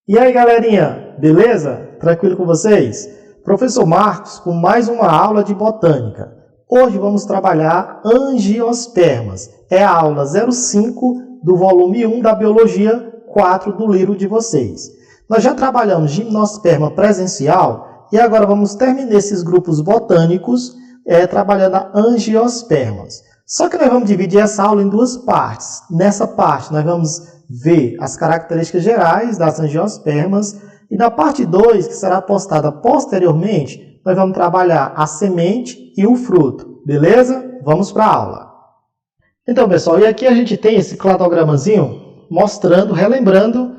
E aí, galerinha, beleza? Tranquilo com vocês? Professor Marcos com mais uma aula de botânica. Hoje vamos trabalhar angiospermas. É a aula 05 do volume 1 da Biologia 4 do livro de vocês. Nós já trabalhamos gimnosperma presencial e agora vamos terminar esses grupos botânicos trabalhando a angiospermas. Só que nós vamos dividir essa aula em duas partes. Nessa parte nós vamos ver as características gerais das angiospermas e na parte 2, que será postada posteriormente, nós vamos trabalhar a semente e o fruto, beleza? Vamos para a aula. Então, pessoal, e aqui a gente tem esse cladogramazinho mostrando, relembrando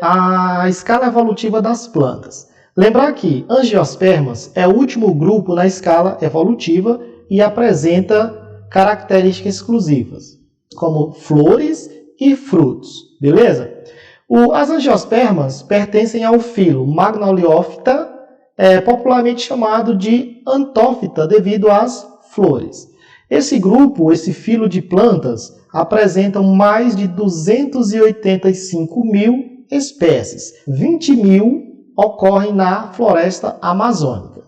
a escala evolutiva das plantas. Lembrar que angiospermas é o último grupo na escala evolutiva e apresenta características exclusivas, como flores e frutos, beleza? As angiospermas pertencem ao filo Magnoliophyta, popularmente chamado de Anthophyta devido às flores. Esse grupo, esse filo de plantas, apresentam mais de 285 mil espécies. 20 mil ocorrem na floresta amazônica.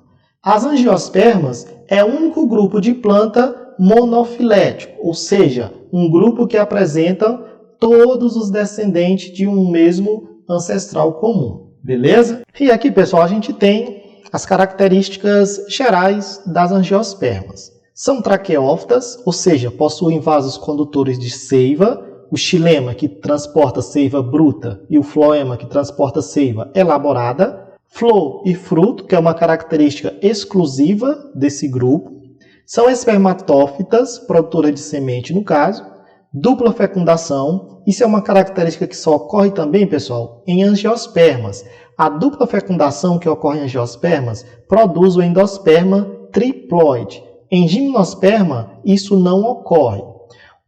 As angiospermas é o único grupo de planta monofilético, ou seja, um grupo que apresenta todos os descendentes de um mesmo ancestral comum, beleza? E aqui, pessoal, a gente tem as características gerais das angiospermas. São traqueófitas, ou seja, possuem vasos condutores de seiva, o xilema, que transporta seiva bruta, e o floema, que transporta seiva elaborada, flor e fruto, que é uma característica exclusiva desse grupo. São espermatófitas, produtoras de semente no caso, dupla fecundação, isso é uma característica que só ocorre também, pessoal, em angiospermas. A dupla fecundação que ocorre em angiospermas produz o endosperma triploide. Em gimnosperma, isso não ocorre.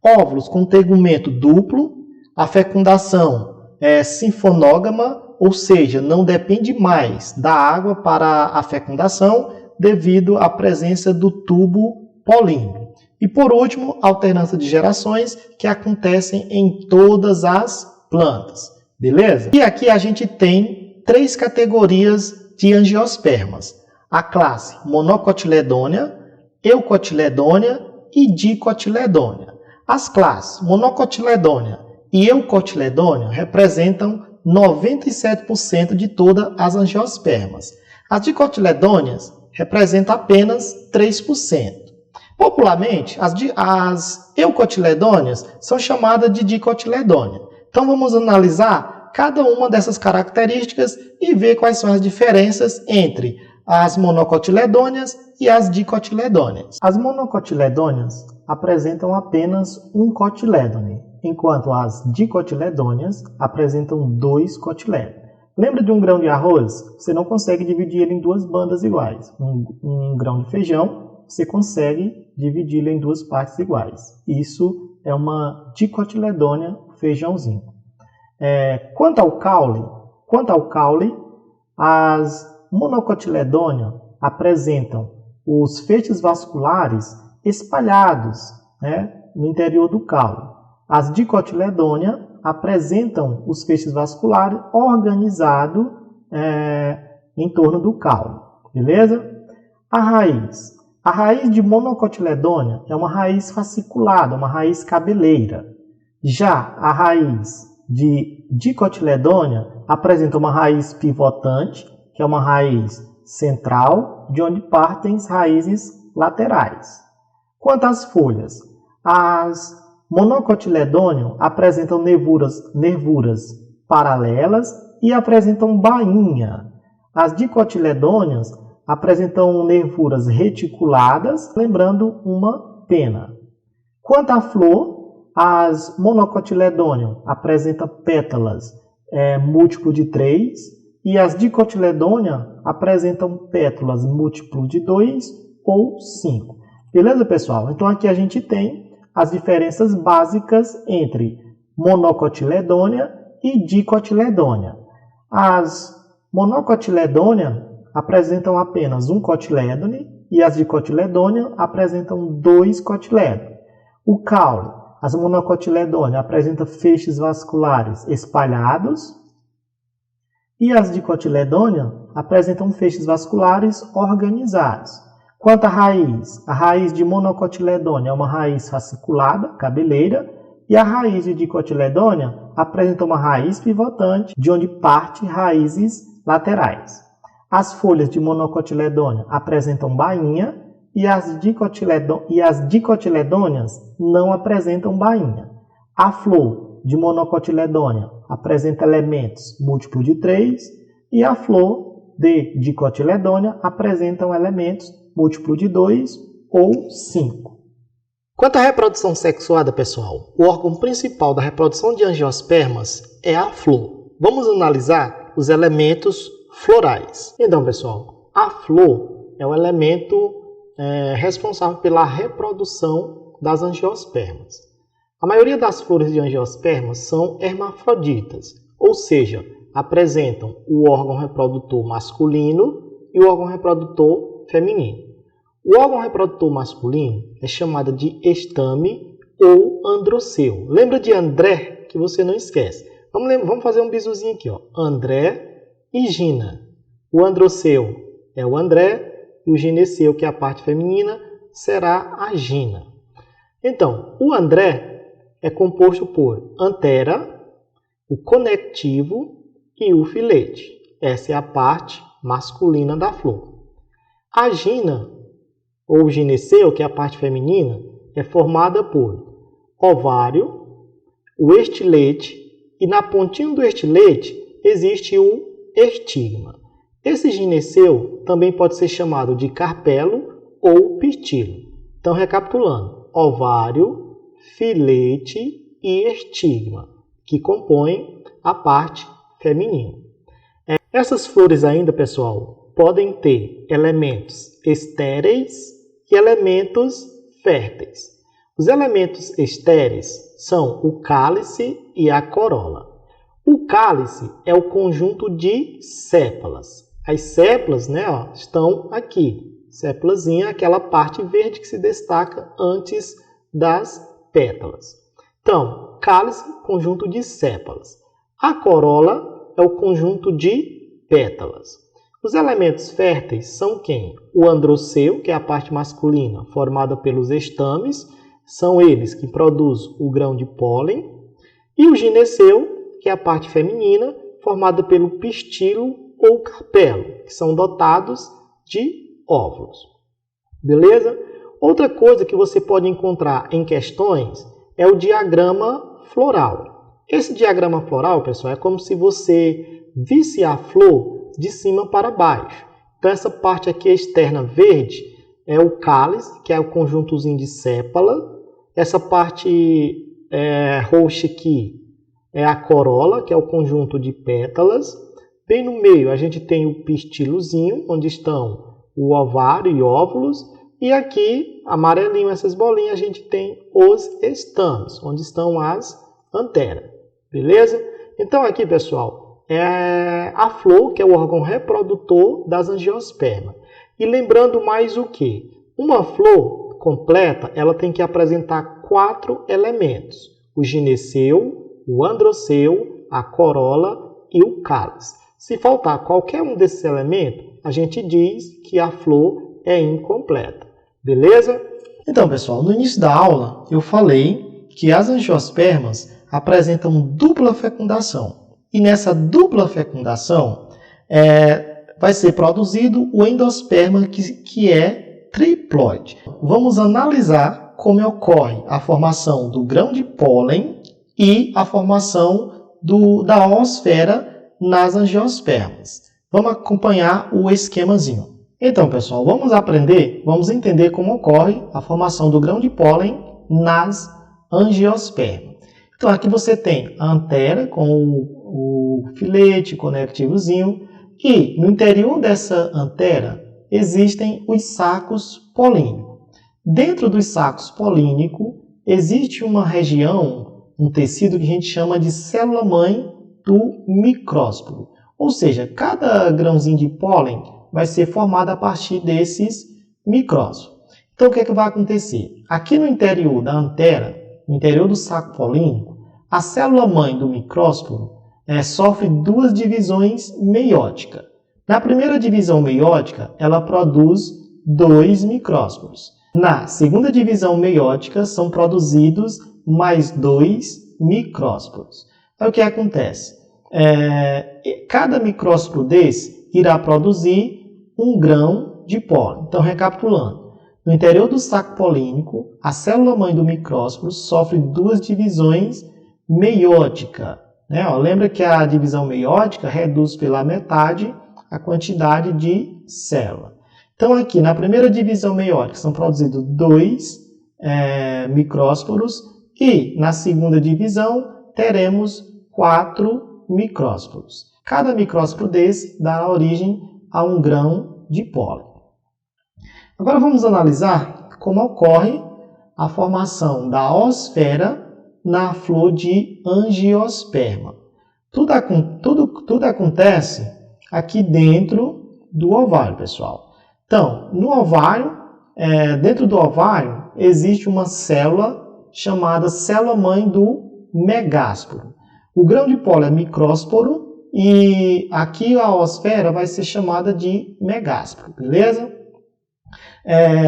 Óvulos com tegumento duplo, a fecundação é sinfonógama, ou seja, não depende mais da água para a fecundação devido à presença do tubo polímero. E por último, alternância de gerações que acontecem em todas as plantas, beleza? E aqui a gente tem 3 categorias de angiospermas. A classe monocotiledônea, eucotiledônea e dicotiledônea. As classes monocotiledônea e eucotiledônea representam 97% de todas as angiospermas. As dicotiledôneas representam apenas 3%. Popularmente, as eucotiledôneas são chamadas de dicotiledônea. Então, vamos analisar cada uma dessas características e ver quais são as diferenças entre as monocotiledôneas e as dicotiledôneas. As monocotiledôneas apresentam apenas um cotilédone, enquanto as dicotiledôneas apresentam 2 cotilédones. Lembra de um grão de arroz? Você não consegue dividir ele em 2 bandas iguais. Um grão de feijão, você consegue dividi-lo em 2 partes iguais. Isso é uma dicotiledônea feijãozinho. Quanto ao caule, as monocotiledôneas apresentam os feixes vasculares espalhados, no interior do caule. As dicotiledôneas apresentam os feixes vasculares organizados em torno do caule, beleza? A raiz de monocotiledônea é uma raiz fasciculada, uma raiz cabeleira. Já a raiz de dicotiledônea apresenta uma raiz pivotante, que é uma raiz central, de onde partem as raízes laterais. Quanto às folhas, as monocotiledôneas apresentam nervuras paralelas e apresentam bainha. As dicotiledôneas apresentam nervuras reticuladas, lembrando uma pena. Quanto à flor, as monocotiledôneas apresentam pétalas múltiplo de 3 e as dicotiledôneas apresentam pétalas múltiplo de 2 ou 5. Beleza, pessoal? Então aqui a gente tem as diferenças básicas entre monocotiledônea e dicotiledônea. As monocotiledôneas apresentam apenas um cotilédone e as dicotiledôneas apresentam 2 cotilédones. O caule, as monocotiledôneas apresentam feixes vasculares espalhados E as dicotiledôneas apresentam feixes vasculares organizados. Quanto à a raiz de monocotiledônea é uma raiz fasciculada, cabeleira, e a raiz de dicotiledônea apresenta uma raiz pivotante, de onde parte raízes laterais. As folhas de monocotiledônea apresentam bainha e as dicotiledôneas não apresentam bainha. A flor de monocotiledônea apresenta elementos múltiplos de 3 e a flor de dicotiledônea apresentam elementos múltiplos de 2 ou 5. Quanto à reprodução sexuada, pessoal, o órgão principal da reprodução de angiospermas é a flor. Vamos analisar os elementos florais. Então, pessoal, a flor é o elemento responsável pela reprodução das angiospermas. A maioria das flores de angiospermas são hermafroditas, ou seja, apresentam o órgão reprodutor masculino e o órgão reprodutor feminino. O órgão reprodutor masculino é chamado de estame ou androceu. Lembra de André, que você não esquece. Vamos fazer um bisuzinho aqui, ó. André e Gina. O androceu é o André e o gineceu, que é a parte feminina, será a Gina. Então, o André é composto por antera, o conectivo e o filete. Essa é a parte masculina da flor. A Gina, ou gineceu, que é a parte feminina, é formada por ovário, o estilete, e na pontinha do estilete existe o estigma. Esse gineceu também pode ser chamado de carpelo ou pistilo. Então, recapitulando, ovário, filete e estigma, que compõem a parte feminina. Essas flores ainda, pessoal, podem ter elementos estéreis e elementos férteis. Os elementos estéreis são o cálice e a corola. O cálice é o conjunto de sépalas. As sépalas, estão aqui. Sépalazinha é aquela parte verde que se destaca antes das pétalas. Então, cálice, conjunto de sépalas. A corola é o conjunto de pétalas. Os elementos férteis são quem? O androceu, que é a parte masculina, formada pelos estames, são eles que produzem o grão de pólen, e o gineceu, que é a parte feminina, formada pelo pistilo ou carpelo, que são dotados de óvulos. Beleza? Outra coisa que você pode encontrar em questões é o diagrama floral. Esse diagrama floral, pessoal, é como se você visse a flor de cima para baixo. Então, essa parte aqui externa verde é o cálice, que é o conjuntozinho de sépala. Essa parte roxa aqui é a corola, que é o conjunto de pétalas. Bem no meio a gente tem o pistilozinho, onde estão o ovário e óvulos. E aqui, amarelinho, essas bolinhas, a gente tem os estames, onde estão as anteras. Beleza? Então aqui, pessoal, é a flor, que é o órgão reprodutor das angiospermas. E lembrando mais o que? Uma flor completa, ela tem que apresentar 4 elementos. O gineceu, o androceu, a corola e o cálice. Se faltar qualquer um desses elementos, a gente diz que a flor é incompleta. Beleza? Então, pessoal, no início da aula eu falei que as angiospermas apresentam dupla fecundação. E nessa dupla fecundação vai ser produzido o endosperma, que é triploide. Vamos analisar como ocorre a formação do grão de pólen e a formação da oosfera nas angiospermas. Vamos acompanhar o esquemazinho. Então, pessoal, vamos entender como ocorre a formação do grão de pólen nas angiospermas. Então, aqui você tem a antera com o filete conectivozinho e no interior dessa antera existem os sacos polínicos. Dentro dos sacos polínicos existe uma região, um tecido que a gente chama de célula-mãe do micrósporo. Ou seja, cada grãozinho de pólen vai ser formado a partir desses micrósporos. Então, o que é que vai acontecer? Aqui no interior da antera, no interior do saco polínico, a célula-mãe do micrósporo, sofre duas divisões meióticas. Na primeira divisão meiótica, ela produz 2 micrósporos. Na segunda divisão meiótica, são produzidos mais 2 micrósporos. Aí o que acontece? Cada micrósporo desse irá produzir 1 grão de pólen. Então, recapitulando. No interior do saco polínico, a célula-mãe do micrósporo sofre duas divisões meióticas. Lembra que a divisão meiótica reduz pela metade a quantidade de célula. Então, aqui na primeira divisão meiótica são produzidos 2 micrósporos e na segunda divisão teremos 4 micrósporos. Cada micrósporo desse dá origem a 1 grão de pólen. Agora vamos analisar como ocorre a formação da oosfera na flor de angiosperma. Tudo acontece aqui dentro do ovário, pessoal. Então, no ovário, dentro do ovário, existe uma célula chamada célula-mãe do megásporo. O grão de pólen é micrósporo e aqui a oosfera vai ser chamada de megásporo, beleza?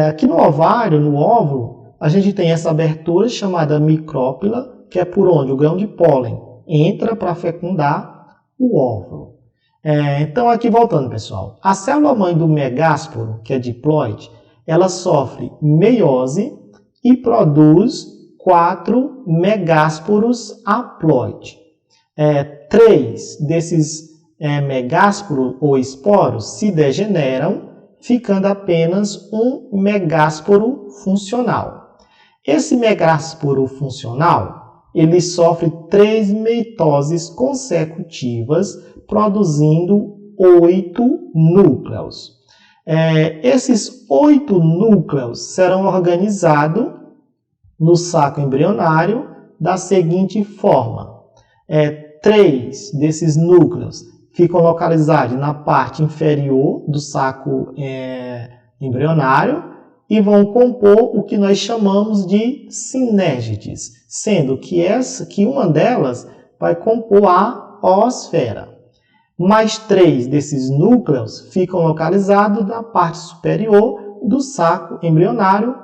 Aqui no ovário, no óvulo, a gente tem essa abertura chamada micrópila, que é por onde o grão de pólen entra para fecundar o óvulo. Então, aqui voltando, pessoal. A célula-mãe do megásporo, que é diploide, ela sofre meiose e produz 4 megásporos haploide. 3 desses megásporos ou esporos se degeneram, ficando apenas um megásporo funcional. Esse megásporo funcional, ele sofre 3 mitoses consecutivas, produzindo 8 núcleos. Esses 8 núcleos serão organizados no saco embrionário da seguinte forma. 3 desses núcleos ficam localizados na parte inferior do saco embrionário e vão compor o que nós chamamos de sinérgides, sendo que uma delas vai compor a oosfera. Mais 3 desses núcleos ficam localizados na parte superior do saco embrionário,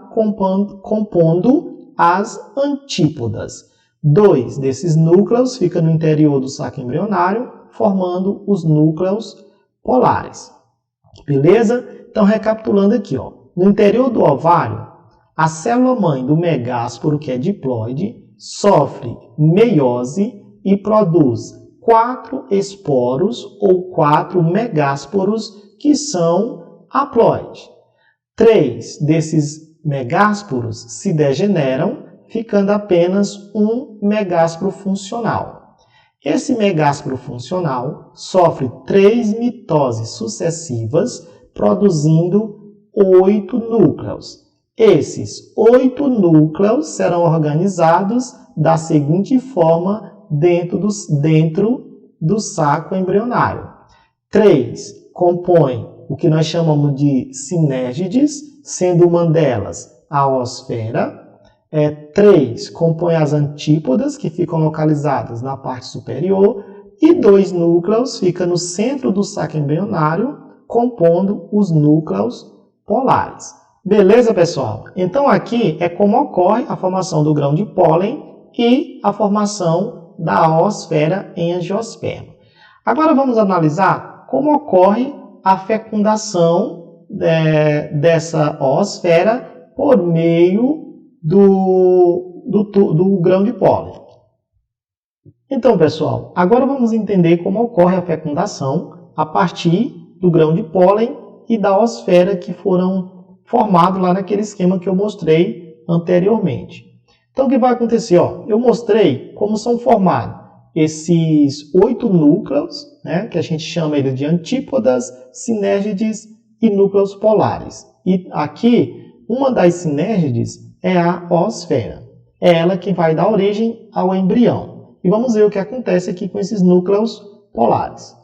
compondo as antípodas. 2 desses núcleos ficam no interior do saco embrionário, formando os núcleos polares. Beleza? Então, recapitulando aqui, no interior do ovário, a célula-mãe do megásporo, que é diploide, sofre meiose e produz 4 esporos ou 4 megásporos que são haploide. 3 desses megásporos se degeneram, ficando apenas um megásporo funcional. Esse megásporo funcional sofre 3 mitoses sucessivas, produzindo 8 núcleos. Esses 8 núcleos serão organizados da seguinte forma dentro do saco embrionário. 3 compõem o que nós chamamos de sinérgides, sendo uma delas a oosfera. 3 compõem as antípodas, que ficam localizadas na parte superior, e 2 núcleos ficam no centro do saco embrionário, compondo os núcleos polares. Beleza, pessoal? Então, aqui é como ocorre a formação do grão de pólen e a formação da oosfera em angiosperma. Agora, vamos analisar como ocorre a fecundação dessa oosfera por meio do grão de pólen. Então, pessoal, agora vamos entender como ocorre a fecundação a partir do grão de pólen e da oosfera que foram formados lá naquele esquema que eu mostrei anteriormente. Então, o que vai acontecer? Eu mostrei como são formados esses 8 núcleos, que a gente chama ele de antípodas, sinérgides e núcleos polares. E aqui, uma das sinérgides é a oosfera. É ela que vai dar origem ao embrião. E vamos ver o que acontece aqui com esses núcleos polares.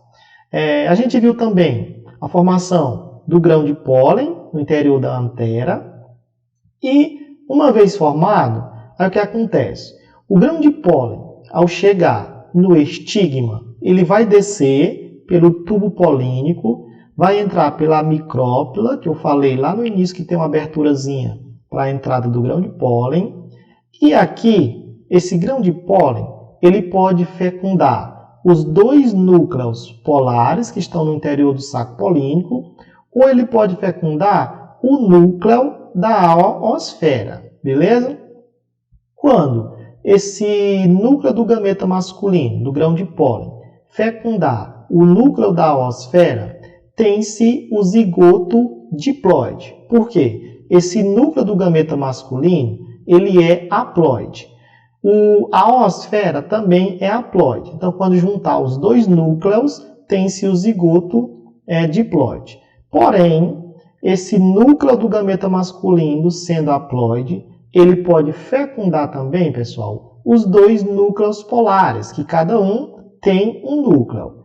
A gente viu também a formação do grão de pólen no interior da antera. E, uma vez formado, aí o que acontece? O grão de pólen, ao chegar no estigma, ele vai descer pelo tubo polínico, vai entrar pela micrópila, que eu falei lá no início que tem uma aberturazinha para a entrada do grão de pólen. E aqui, esse grão de pólen, ele pode fecundar os dois núcleos polares que estão no interior do saco polínico, ou ele pode fecundar o núcleo da oosfera, beleza? Quando esse núcleo do gameta masculino, do grão de pólen, fecundar o núcleo da oosfera, tem-se o zigoto diploide. Por quê? Esse núcleo do gameta masculino, ele é haploide. A oosfera também é haploide. Então, quando juntar os dois núcleos, tem-se o zigoto diploide. Porém, esse núcleo do gameta masculino, sendo haploide, ele pode fecundar também, pessoal, os dois núcleos polares, que cada um tem um núcleo.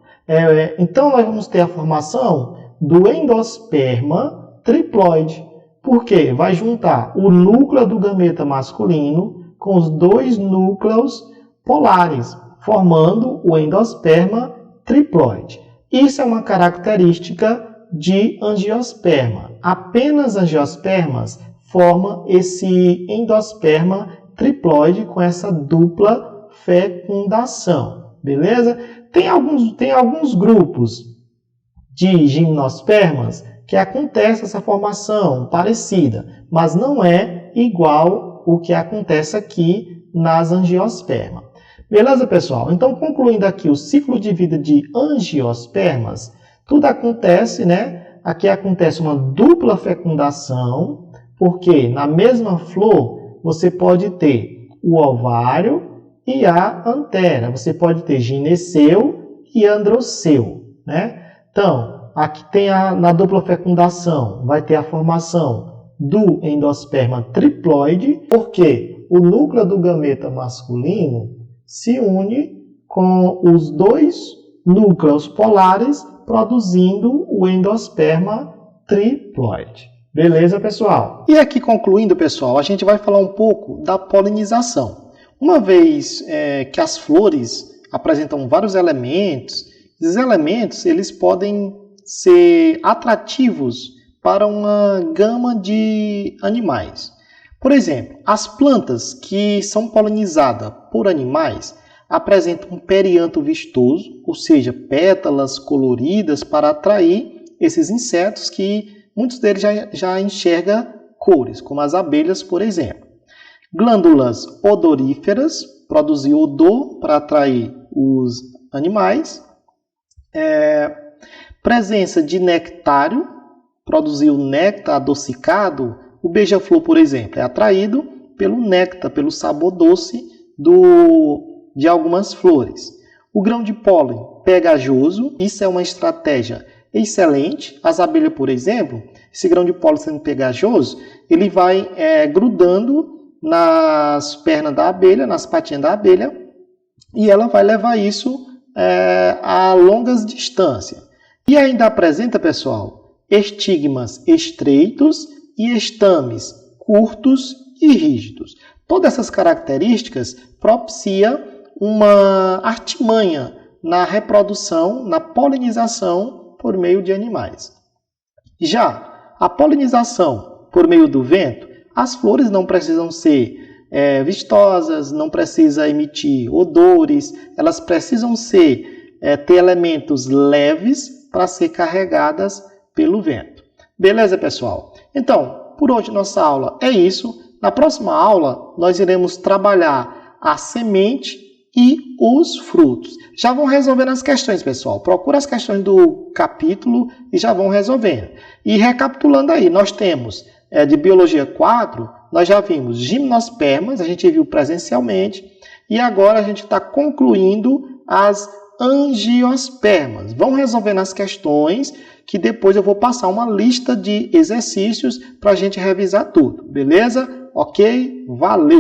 Então, nós vamos ter a formação do endosperma triploide. Por quê? Vai juntar o núcleo do gameta masculino com os dois núcleos polares, formando o endosperma triploide. Isso é uma característica de angiosperma. Apenas angiospermas formam esse endosperma triploide com essa dupla fecundação. Beleza? Tem alguns grupos de gimnospermas que acontece essa formação parecida, mas não é igual o que acontece aqui nas angiospermas. Beleza, pessoal? Então, concluindo aqui o ciclo de vida de angiospermas, tudo acontece, né? Aqui acontece uma dupla fecundação, porque na mesma flor você pode ter o ovário e a antera. Você pode ter gineceu e androceu, né? Então, aqui tem na dupla fecundação, vai ter a formação do endosperma triploide, porque o núcleo do gameta masculino se une com os dois núcleos polares, produzindo o endosperma triploide. Beleza, pessoal? E aqui concluindo, pessoal, a gente vai falar um pouco da polinização. Uma vez que as flores apresentam vários elementos, esses elementos eles podem ser atrativos para uma gama de animais. Por exemplo, as plantas que são polinizadas por animais apresentam um perianto vistoso, ou seja, pétalas coloridas para atrair esses insetos que muitos deles já enxergam cores, como as abelhas, por exemplo. Glândulas odoríferas, produzem odor para atrair os animais. Presença de nectário, produzir o néctar adocicado. O beija-flor, por exemplo, é atraído pelo néctar, pelo sabor doce de algumas flores. O grão de pólen pegajoso, isso é uma estratégia excelente. As abelhas, por exemplo, esse grão de pólen sendo pegajoso, ele vai grudando nas pernas da abelha, nas patinhas da abelha, e ela vai levar isso a longas distâncias. E ainda apresenta, pessoal, estigmas estreitos e estames curtos e rígidos. Todas essas características propiciam uma artimanha na reprodução, na polinização por meio de animais. Já a polinização por meio do vento, as flores não precisam ser vistosas, não precisam emitir odores, elas precisam ter elementos leves para ser carregadas pelo vento. Beleza, pessoal? Então, por hoje nossa aula é isso. Na próxima aula, nós iremos trabalhar a semente e os frutos. Já vão resolvendo as questões, pessoal. Procura as questões do capítulo e já vão resolvendo. E recapitulando aí, nós temos de Biologia 4, nós já vimos gimnospermas, a gente viu presencialmente, e agora a gente está concluindo as angiospermas. Vão resolvendo as questões, que depois eu vou passar uma lista de exercícios para a gente revisar tudo, beleza? Ok? Valeu!